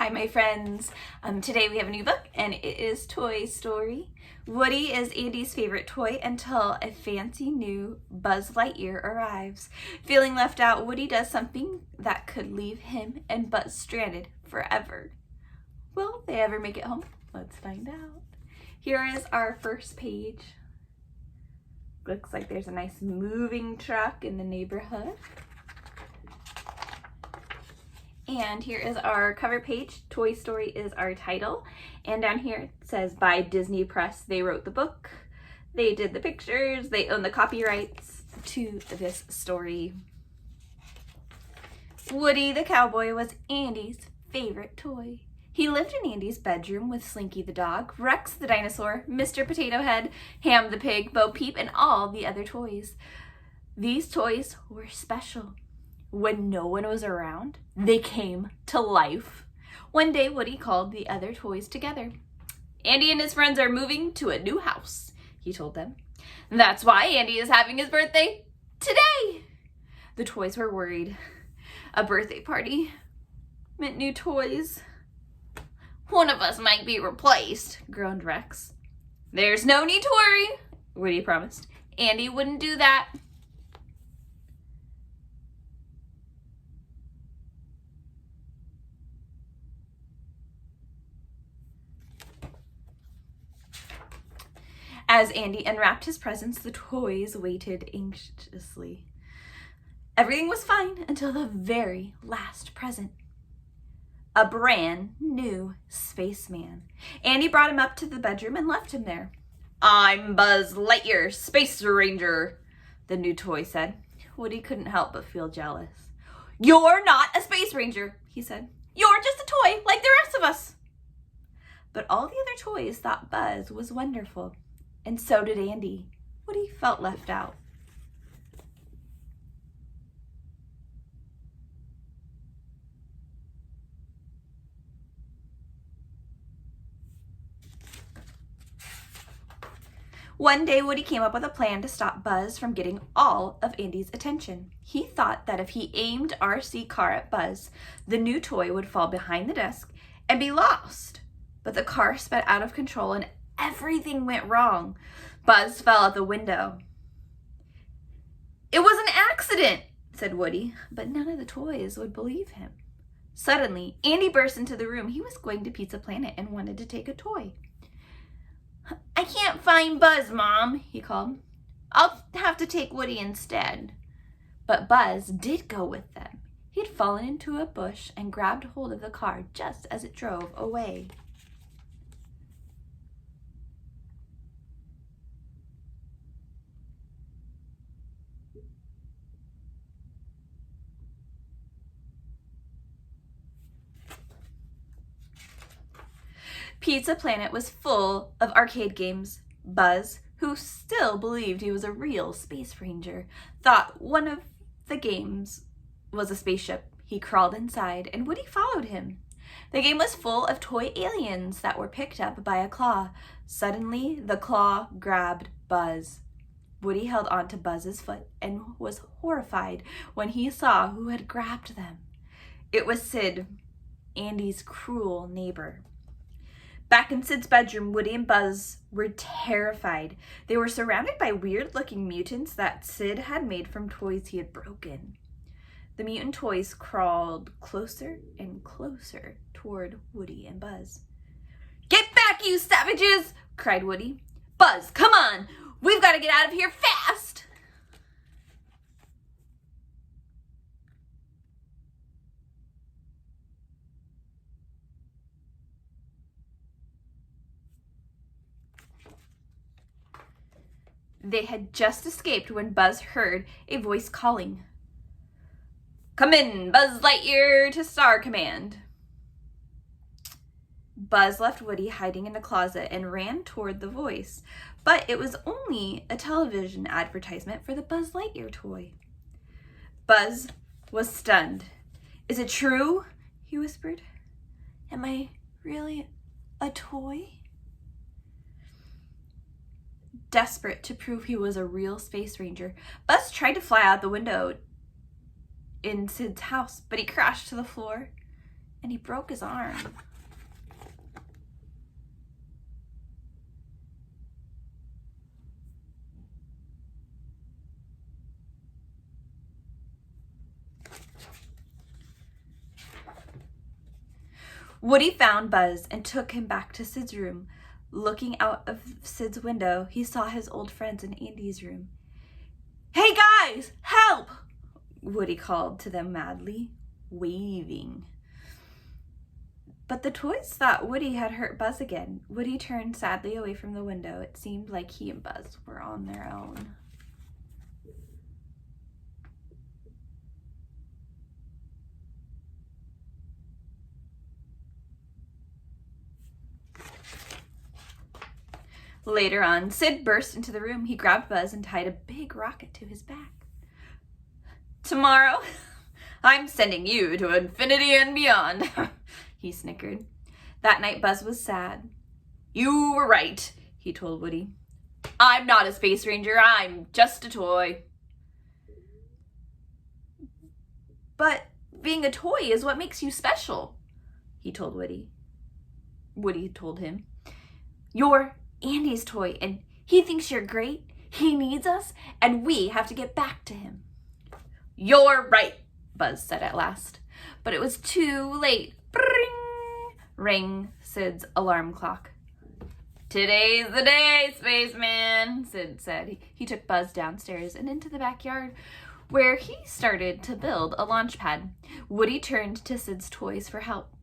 Hi, my friends. Today we have a new book, and it is Toy Story. Woody is Andy's favorite toy until a fancy new Buzz Lightyear arrives. Feeling left out, Woody does something that could leave him and Buzz stranded forever. Will they ever make it home? Let's find out. Here is our first page. Looks like there's a nice moving truck in the neighborhood. And here is our cover page. Toy Story is our title. And down here it says by Disney Press. They wrote the book, they did the pictures, they own the copyrights to this story. Woody the cowboy was Andy's favorite toy. He lived in Andy's bedroom with Slinky the dog, Rex the dinosaur, Mr. Potato Head, Ham the pig, Bo Peep, and all the other toys. These toys were special. When no one was around, they came to life. One day, Woody called the other toys together. Andy and his friends are moving to a new house, he told them. That's why Andy is having his birthday today. The toys were worried. A birthday party meant new toys. One of us might be replaced, groaned Rex. There's no need to worry, Woody promised. Andy wouldn't do that. As Andy unwrapped his presents, the toys waited anxiously. Everything was fine until the very last present. A brand new spaceman. Andy brought him up to the bedroom and left him there. I'm Buzz Lightyear, Space Ranger, the new toy said. Woody couldn't help but feel jealous. You're not a Space Ranger, he said. You're just a toy like the rest of us. But all the other toys thought Buzz was wonderful. And so did Andy. Woody felt left out. One day, Woody came up with a plan to stop Buzz from getting all of Andy's attention. He thought that if he aimed RC car at Buzz, the new toy would fall behind the desk and be lost. But the car sped out of control and everything went wrong. Buzz fell out the window. It was an accident, said Woody, but none of the toys would believe him. Suddenly, Andy burst into the room. He was going to Pizza Planet and wanted to take a toy. I can't find Buzz, Mom, he called. I'll have to take Woody instead. But Buzz did go with them. He had fallen into a bush and grabbed hold of the car just as it drove away. Pizza Planet was full of arcade games. Buzz, who still believed he was a real space ranger, thought one of the games was a spaceship. He crawled inside, and Woody followed him. The game was full of toy aliens that were picked up by a claw. Suddenly, the claw grabbed Buzz. Woody held onto Buzz's foot and was horrified when he saw who had grabbed them. It was Sid, Andy's cruel neighbor. Back in Sid's bedroom, Woody and Buzz were terrified. They were surrounded by weird-looking mutants that Sid had made from toys he had broken. The mutant toys crawled closer and closer toward Woody and Buzz. Get back, you savages! Cried Woody. Buzz, come on! We've got to get out of here fast! They had just escaped when Buzz heard a voice calling. Come in, Buzz Lightyear, to Star Command. Buzz left Woody hiding in a closet and ran toward the voice, but it was only a television advertisement for the Buzz Lightyear toy. Buzz was stunned. Is it true? He whispered. Am I really a toy? Desperate to prove he was a real space ranger, Buzz tried to fly out the window in Sid's house, but he crashed to the floor and he broke his arm. Woody found Buzz and took him back to Sid's room. Looking out of Sid's window, he saw his old friends in Andy's room. "Hey guys, help!" Woody called to them madly, waving. But the toys thought Woody had hurt Buzz again. Woody turned sadly away from the window. It seemed like he and Buzz were on their own. Later on, Sid burst into the room. He grabbed Buzz and tied a big rocket to his back. "Tomorrow, I'm sending you to infinity and beyond," he snickered. That night, Buzz was sad. "You were right," he told Woody. "I'm not a space ranger. I'm just a toy." "But being a toy is what makes you special," he told Woody. Woody told him, "You're Andy's toy, and he thinks you're great. He needs us, and we have to get back to him." "You're right," Buzz said at last. But it was too late. Bring! Rang Sid's alarm clock. "Today's the day, spaceman," Sid said. He took Buzz downstairs and into the backyard, where he started to build a launch pad. Woody turned to Sid's toys for help.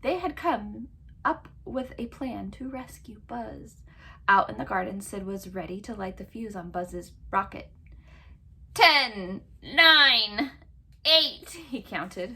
They had come up with a plan to rescue Buzz. Out in the garden, Sid was ready to light the fuse on Buzz's rocket. 10, 9, 8, he counted.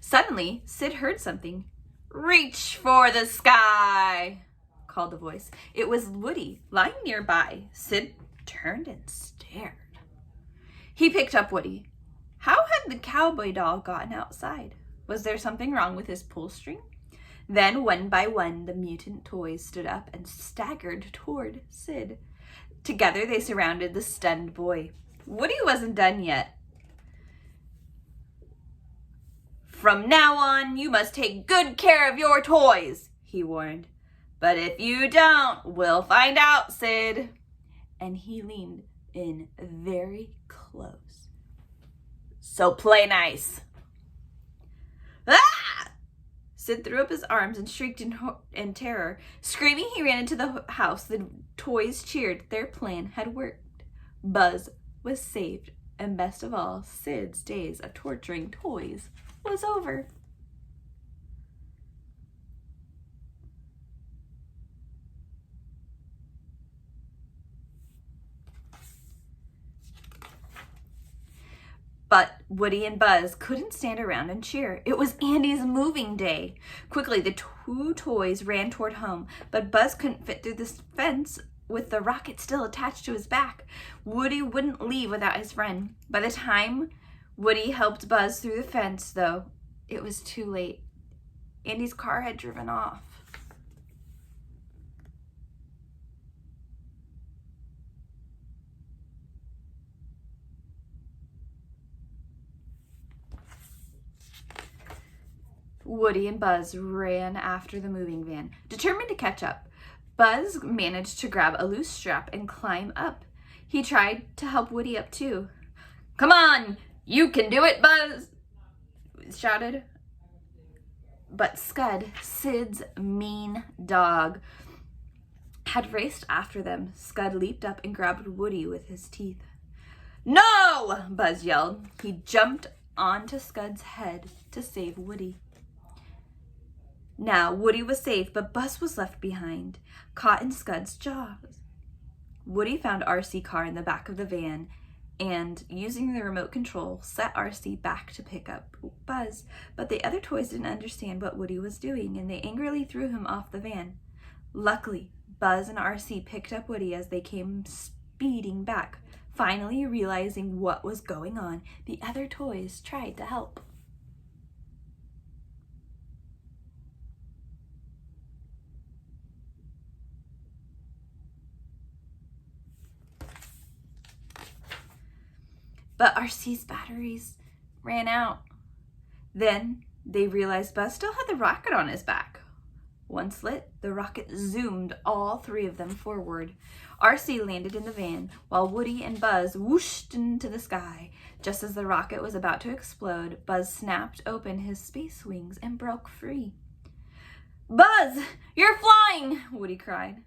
Suddenly, Sid heard something. "Reach for the sky," called a voice. It was Woody, lying nearby. Sid turned and stared. He picked up Woody. How had the cowboy doll gotten outside? Was there something wrong with his pull string? Then, one by one, the mutant toys stood up and staggered toward Sid. Together, they surrounded the stunned boy. Woody wasn't done yet. "From now on, you must take good care of your toys," he warned. "But if you don't, we'll find out, Sid." And he leaned in very close. "So play nice." "Ah!" Sid threw up his arms and shrieked in terror. Screaming, he ran into the house. The toys cheered. Their plan had worked. Buzz was saved. And best of all, Sid's days of torturing toys was over. But Woody and Buzz couldn't stand around and cheer. It was Andy's moving day. Quickly, the two toys ran toward home, but Buzz couldn't fit through the fence with the rocket still attached to his back. Woody wouldn't leave without his friend. By the time Woody helped Buzz through the fence, though, it was too late. Andy's car had driven off. Woody and Buzz ran after the moving van, determined to catch up. Buzz managed to grab a loose strap and climb up. He tried to help Woody up too. "Come on, you can do it, Buzz!" shouted. But Scud, Sid's mean dog, had raced after them. Scud leaped up and grabbed Woody with his teeth. "No!" Buzz yelled. He jumped onto Scud's head to save Woody. Now, Woody was safe, but Buzz was left behind, caught in Scud's jaws. Woody found RC car in the back of the van and, using the remote control, set RC back to pick up Buzz. But the other toys didn't understand what Woody was doing, and they angrily threw him off the van. Luckily, Buzz and RC picked up Woody as they came speeding back. Finally realizing what was going on, the other toys tried to help. but RC's batteries ran out. Then they realized Buzz still had the rocket on his back. Once lit, the rocket zoomed all three of them forward. RC landed in the van, while Woody and Buzz whooshed into the sky. Just as the rocket was about to explode, Buzz snapped open his space wings and broke free. "Buzz, you're flying!" Woody cried.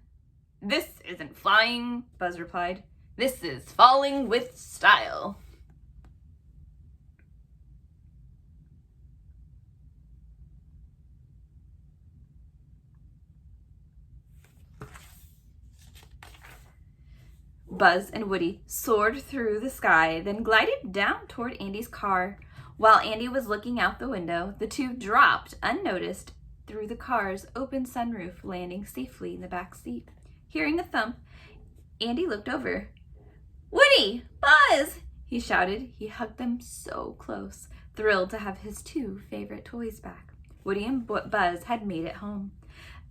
"This isn't flying," Buzz replied. "This is falling with style." Buzz and Woody soared through the sky, then glided down toward Andy's car. While Andy was looking out the window, the two dropped unnoticed through the car's open sunroof, landing safely in the back seat. Hearing the thump, Andy looked over. "Woody! Buzz!" he shouted. He hugged them so close, thrilled to have his two favorite toys back. Woody and Buzz had made it home.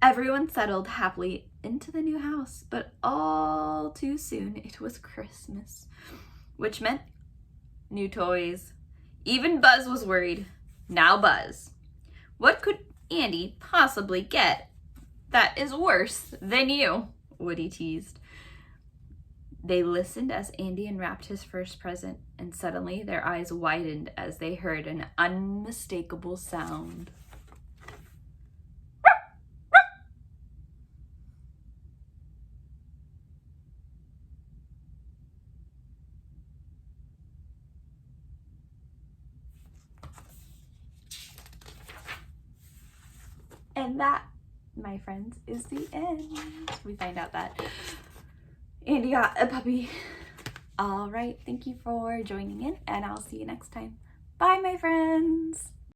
Everyone settled happily into the new house, but all too soon it was Christmas, which meant new toys. Even Buzz was worried. Now Buzz, what could Andy possibly get that is worse than you? Woody teased. They listened as Andy unwrapped his first present, and suddenly their eyes widened as they heard an unmistakable sound. And that, my friends, is the end. We find out that Andy got a puppy. All right, thank you for joining in, and I'll see you next time. Bye, my friends.